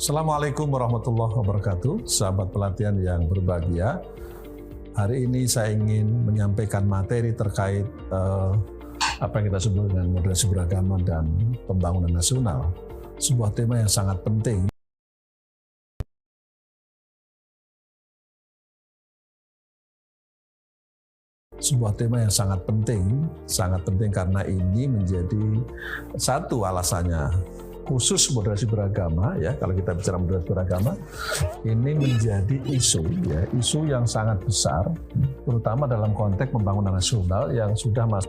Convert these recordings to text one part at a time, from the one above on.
Assalamualaikum warahmatullahi wabarakatuh, sahabat pelatihan yang berbahagia. Hari ini saya ingin menyampaikan materi terkait apa yang kita sebut dengan moderasi beragama dan pembangunan nasional. Sebuah tema yang sangat penting. Sebuah tema yang sangat penting karena ini menjadi satu alasannya. Khusus moderasi beragama, ya, kalau kita bicara moderasi beragama, ini menjadi isu yang sangat besar, terutama dalam konteks pembangunan nasional yang sudah masuk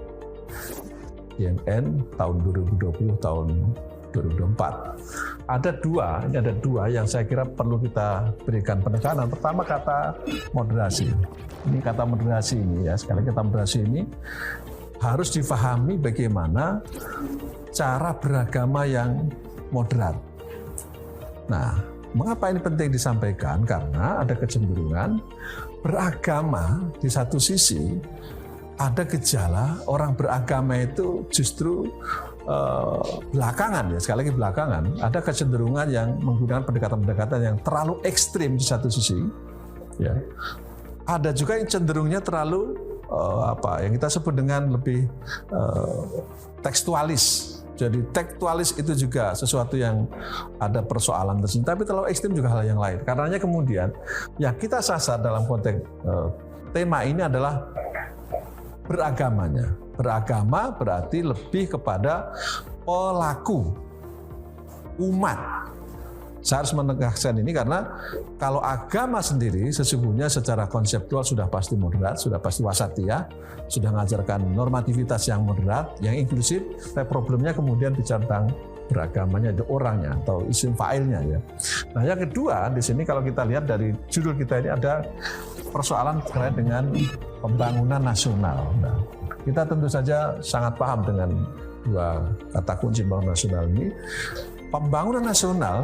IMN tahun 2020, tahun 2024. Ada dua yang saya kira perlu kita berikan penekanan. Pertama, kata moderasi. Ini kata moderasi ini, ya, sekali kata moderasi ini harus difahami bagaimana cara beragama yang moderat. Nah, mengapa ini penting disampaikan? Karena ada kecenderungan beragama di satu sisi, ada gejala orang beragama itu justru belakangan, ya, sekali lagi belakangan, ada kecenderungan yang menggunakan pendekatan-pendekatan yang terlalu ekstrim di satu sisi, ya. Ada juga yang cenderungnya terlalu yang kita sebut dengan lebih tekstualis. Jadi tekstualis itu juga sesuatu yang ada persoalan tersendiri, tapi terlalu ekstrim juga hal yang lain. Karenanya kemudian yang kita sasar dalam konteks tema ini adalah beragamanya. Beragama berarti lebih kepada pelaku umat. Saya harus menegaskan ini karena kalau agama sendiri sesungguhnya secara konseptual sudah pasti moderat, sudah pasti wasatiyah, sudah mengajarkan normativitas yang moderat, yang inklusif. Tapi problemnya kemudian bicara tentang beragamanya, itu orangnya atau isim fa'ilnya, ya. Nah, yang kedua di sini kalau kita lihat dari judul kita ini ada persoalan terkait dengan pembangunan nasional. Nah, kita tentu saja sangat paham dengan dua kata kunci pembangunan nasional ini. Pembangunan nasional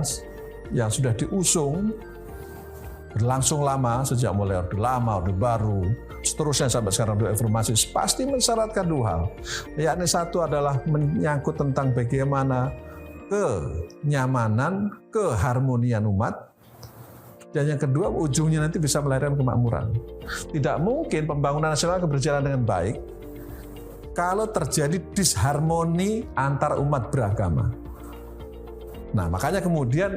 yang sudah diusung berlangsung lama, sejak mulai Orde Lama, Orde Baru, seterusnya sampai sekarang dua reformasi, pasti mensyaratkan dua hal. Yakni satu adalah menyangkut tentang bagaimana kenyamanan, keharmonian umat, dan yang kedua ujungnya nanti bisa melahirkan kemakmuran. Tidak mungkin pembangunan nasional berjalan dengan baik kalau terjadi disharmoni antar umat beragama. Nah, makanya kemudian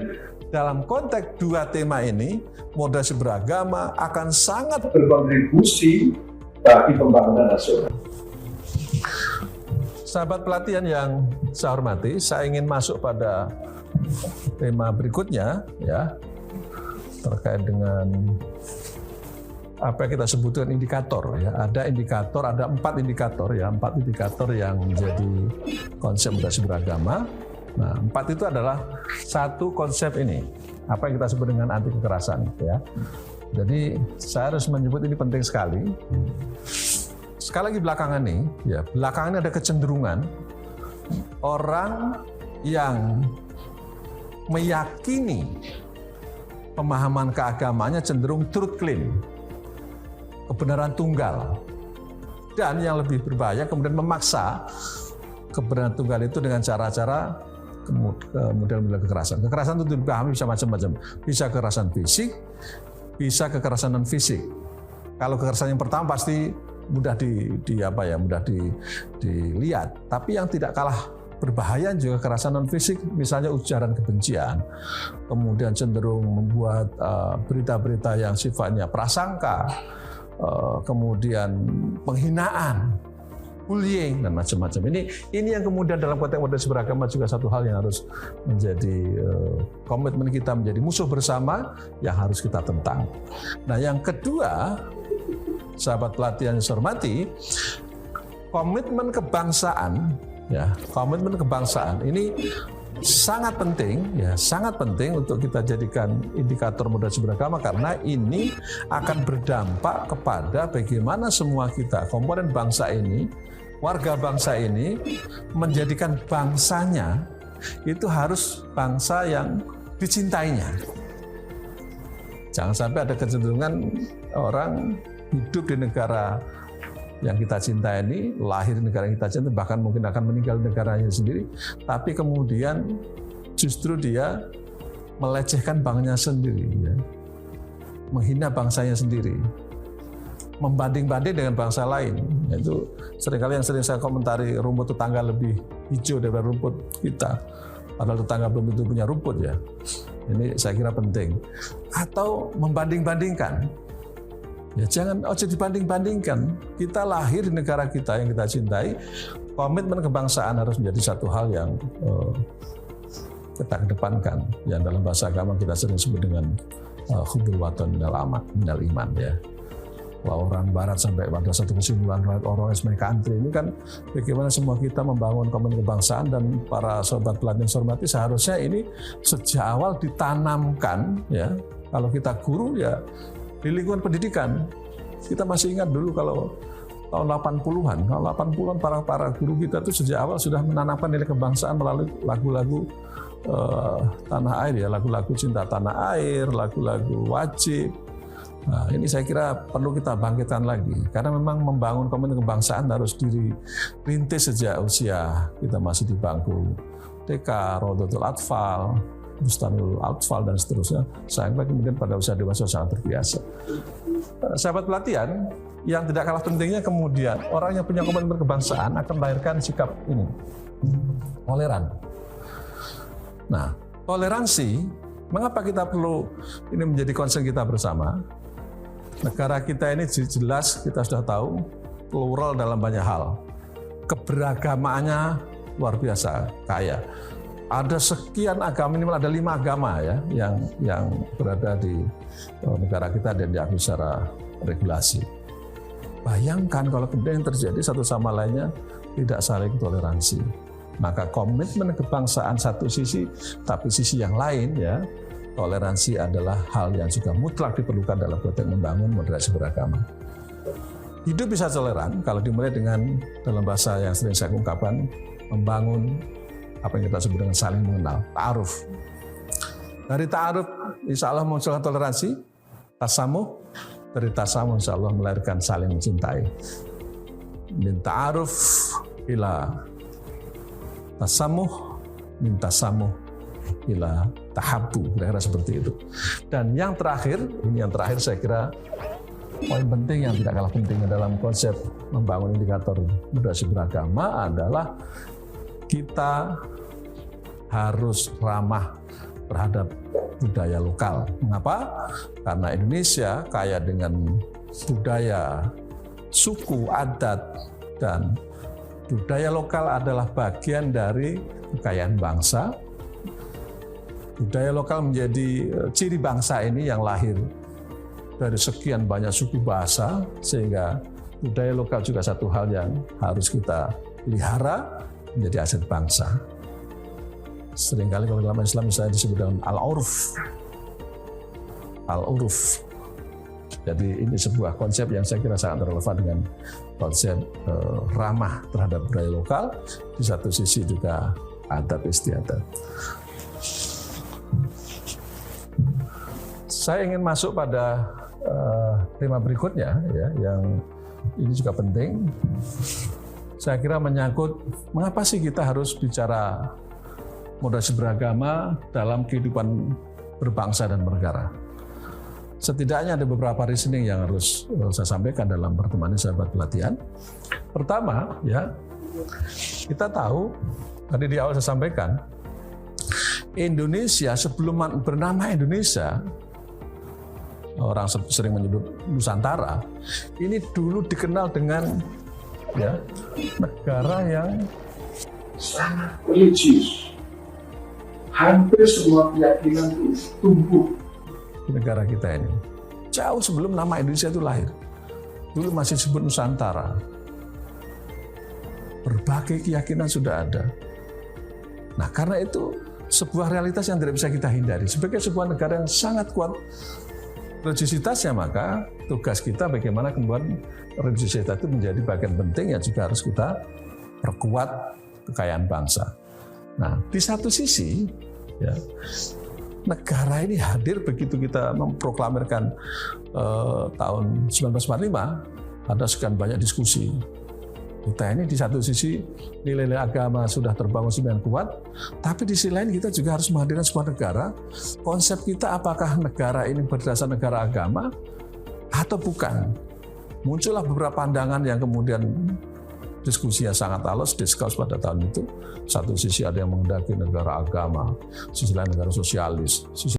dalam konteks dua tema ini, moderasi beragama akan sangat berkontribusi bagi pembangunan nasional. Sahabat pelatihan yang saya hormati, saya ingin masuk pada tema berikutnya, ya, terkait dengan apa yang kita sebutkan indikator, ya. Ada indikator, ada empat indikator yang menjadi konsep moderasi beragama. Nah, empat itu adalah satu konsep ini, apa yang kita sebut dengan anti kekerasan, ya. Jadi saya harus menyebut ini penting sekali. Sekali lagi belakangan ini ada kecenderungan orang yang meyakini pemahaman keagamaannya cenderung truth claim, kebenaran tunggal, dan yang lebih berbahaya kemudian memaksa kebenaran tunggal itu dengan cara-cara model-model kekerasan. Kekerasan itu dipahami bisa macam-macam. Bisa kekerasan fisik, bisa kekerasan non fisik. Kalau kekerasan yang pertama pasti mudah dilihat. Tapi yang tidak kalah berbahaya juga kekerasan non fisik, misalnya ujaran kebencian, kemudian cenderung membuat berita-berita yang sifatnya prasangka, kemudian penghinaan, bullying, dan macam-macam. Ini yang kemudian dalam konteks moderasi beragama juga satu hal yang harus menjadi komitmen kita, menjadi musuh bersama yang harus kita tentang. Nah, yang kedua, sahabat pelatihan yang saya hormati, komitmen kebangsaan, ya, komitmen kebangsaan ini sangat penting untuk kita jadikan indikator moderasi beragama karena ini akan berdampak kepada bagaimana semua kita, komponen bangsa ini, warga bangsa ini menjadikan bangsanya itu harus bangsa yang dicintainya. Jangan sampai ada kecenderungan orang hidup di negara yang kita cintai ini, lahir di negara yang kita cintai, bahkan mungkin akan meninggal di negaranya sendiri, tapi kemudian justru dia melecehkan banknya sendiri, ya, menghina bangsanya sendiri, membanding-banding dengan bangsa lain. Itu seringkali yang sering saya komentari, rumput tetangga lebih hijau daripada rumput kita. Padahal tetangga belum tentu punya rumput, ya. Ini saya kira penting. Atau membanding-bandingkan. Ya, jangan dibanding-bandingkan. Kita lahir di negara kita yang kita cintai, komitmen kebangsaan harus menjadi satu hal yang kita kedepankan. Yang dalam bahasa agama kita sering sebut dengan hubbul watan minal iman, ya. Kalau orang Barat sampai pada satu kesimpulan orang sebagai country ini kan bagaimana semua kita membangun komitmen kebangsaan, dan para sobat pelatihan hormati seharusnya ini sejak awal ditanamkan, ya. Kalau kita guru, ya di lingkungan pendidikan. Kita masih ingat dulu kalau tahun 80-an, para guru kita itu sejak awal sudah menanamkan nilai kebangsaan melalui lagu-lagu tanah air, ya, lagu-lagu cinta tanah air, lagu-lagu wajib. Nah, ini saya kira perlu kita bangkitkan lagi, karena memang membangun komitmen kebangsaan harus dirintis sejak usia kita masih di bangku TK, Rodotul Atfal, Bustanul Atfal, dan seterusnya, sampai kemudian pada usia dewasa sangat terbiasa. Sahabat pelatihan, yang tidak kalah pentingnya kemudian orang yang punya komitmen kebangsaan akan melahirkan sikap ini, toleran. Nah, toleransi, mengapa kita perlu ini menjadi concern kita bersama? Negara kita ini jelas kita sudah tahu plural dalam banyak hal. Keberagamaannya luar biasa kaya. Ada sekian agama, minimal ada 5 agama, ya, yang berada di negara kita dan diakui secara regulasi. Bayangkan kalau kemudian terjadi satu sama lainnya tidak saling toleransi. Maka komitmen kebangsaan satu sisi, tapi sisi yang lain, ya, toleransi adalah hal yang juga mutlak diperlukan dalam konteks membangun moderasi beragama. Hidup bisa toleran kalau dimulai dengan, dalam bahasa yang sering saya ungkapkan, membangun apa yang kita sebut dengan saling mengenal, ta'aruf. Dari ta'aruf insya Allah munculkan toleransi, tasamuh, dari tasamuh insya Allah melahirkan saling mencintai. Min ta'aruf ila tasamuh, min tasamuh ila tahabbu, kira-kira seperti itu. Dan yang terakhir, ini yang terakhir saya kira poin penting yang tidak kalah pentingnya dalam konsep membangun indikator moderasi beragama adalah kita harus ramah terhadap budaya lokal. Mengapa? Karena Indonesia kaya dengan budaya, suku, adat, dan budaya lokal adalah bagian dari kekayaan bangsa. Budaya lokal menjadi ciri bangsa ini yang lahir dari sekian banyak suku bahasa, sehingga budaya lokal juga satu hal yang harus kita pelihara menjadi aset bangsa. Seringkali kalau dalam Islam misalnya disebut dengan al-urf. Al-urf. Jadi ini sebuah konsep yang saya kira sangat relevan dengan konsep ramah terhadap budaya lokal, di satu sisi juga adat istiadat. Saya ingin masuk pada tema berikutnya, ya, yang ini juga penting. Saya kira menyangkut mengapa sih kita harus bicara moderasi beragama dalam kehidupan berbangsa dan bernegara. Setidaknya ada beberapa reasoning yang harus saya sampaikan dalam pertemuan ini, sahabat pelatihan. Pertama, ya, kita tahu tadi di awal saya sampaikan, Indonesia sebelum bernama Indonesia, orang sering menyebut Nusantara, ini dulu dikenal dengan, ya, negara yang sangat religius. Hampir semua keyakinan itu tumbuh di negara kita ini. Jauh sebelum nama Indonesia itu lahir. Dulu masih disebut Nusantara. Berbagai keyakinan sudah ada. Nah, karena itu sebuah realitas yang tidak bisa kita hindari. Sebagai sebuah negara yang sangat kuat religiositasnya, maka tugas kita bagaimana kemudian religiositas itu menjadi bagian penting yang juga harus kita perkuat kekayaan bangsa. Nah, di satu sisi, ya, negara ini hadir begitu kita memproklamirkan tahun 1945, ada sekian banyak diskusi. Kita ini di satu sisi nilai-nilai agama sudah terbangun semakin kuat, tapi di sisi lain kita juga harus menghadirkan sebuah negara. Konsep kita apakah negara ini berdasar negara agama atau bukan? Muncullah beberapa pandangan yang kemudian diskusinya sangat alus, diskus pada tahun itu. Satu sisi ada yang menghendaki negara agama, sisi lain negara sosialis, sisi